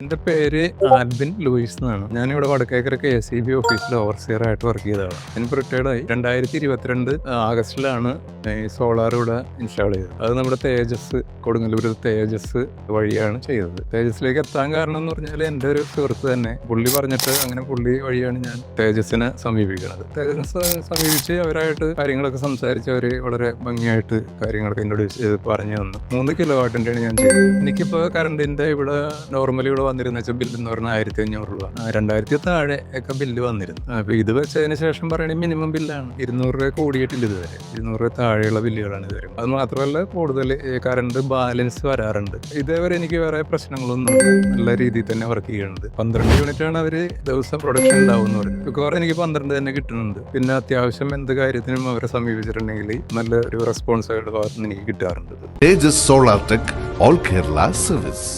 എൻ്റെ പേര് ആൽബിൻ ലൂയിസ് എന്നാണ്. ഞാനിവിടെ വടക്കേക്കര KCB ഓഫീസിൽ ഓവർസിയർ ആയിട്ട് വർക്ക് ചെയ്തതാണ്. ഞാൻ റിട്ടയർഡായി 2022 ആഗസ്റ്റിലാണ് ഈ സോളാർ ഇവിടെ ഇൻസ്റ്റാൾ ചെയ്തത്. അത് നമ്മുടെ തേജസ്, കൊടുങ്ങല്ലൂർ തേജസ് വഴിയാണ് ചെയ്തത്. തേജസ്സിലേക്ക് എത്താൻ കാരണം എന്ന് പറഞ്ഞാൽ എൻ്റെ ഒരു സുഹൃത്ത് തന്നെ പുള്ളി പറഞ്ഞിട്ട് അങ്ങനെ പുള്ളി വഴിയാണ് ഞാൻ തേജസ്സിനെ സമീപിക്കുന്നത്. തേജസ് സമീപിച്ച് അവരായിട്ട് കാര്യങ്ങളൊക്കെ സംസാരിച്ച് അവർ വളരെ ഭംഗിയായിട്ട് കാര്യങ്ങളൊക്കെ ഇൻട്രൊഡ്യൂസ് പറഞ്ഞു തന്നു. 3 കിലോവാട്ടിൻ്റെയാണ് ഞാൻ ചെയ്തത്. എനിക്കിപ്പോൾ കറണ്ടിൻ്റെ ഇവിടെ നോർമലി ഇവിടെ വന്നിരുന്ന വെച്ചാൽ ബില്ല് എന്ന് പറഞ്ഞാൽ 1500 രൂപ, 2000 താഴെ ഒക്കെ ബില്ല് വന്നിരുന്നു. അപ്പോൾ ഇത് വെച്ചതിന് ശേഷം പറയുകയാണെങ്കിൽ മിനിമം ബില്ലാണ് 200 രൂപ കൂടിയിട്ടില്ല ഇതുവരെ. 200 രൂപ താഴെയുള്ള ബില്ലുകളാണ് ഇതുവരെ. അത് മാത്രമല്ല കൂടുതൽ കറണ്ട് ബാലൻസ് വരാറുണ്ട്. ഇതേവരെ എനിക്ക് വേറെ പ്രശ്നങ്ങളൊന്നും നല്ല രീതിയിൽ തന്നെ വർക്ക് ചെയ്യുന്നുണ്ട്. 12 യൂണിറ്റാണ് അവർ ദിവസം പ്രൊഡക്ഷൻ ഉണ്ടാവും എന്ന് പറഞ്ഞു. മിക്കവാറും എനിക്ക് 12 തന്നെ കിട്ടുന്നുണ്ട്. പിന്നെ അത്യാവശ്യം എന്ത് കാര്യത്തിനും അവരെ സമീപിച്ചിട്ടുണ്ടെങ്കിൽ നല്ല ഒരു റെസ്പോൺസ് അവരുടെ ഭാഗത്ത് നിന്ന് എനിക്ക് കിട്ടാറുണ്ട്. Tejas Solar Tech All Kerala Service.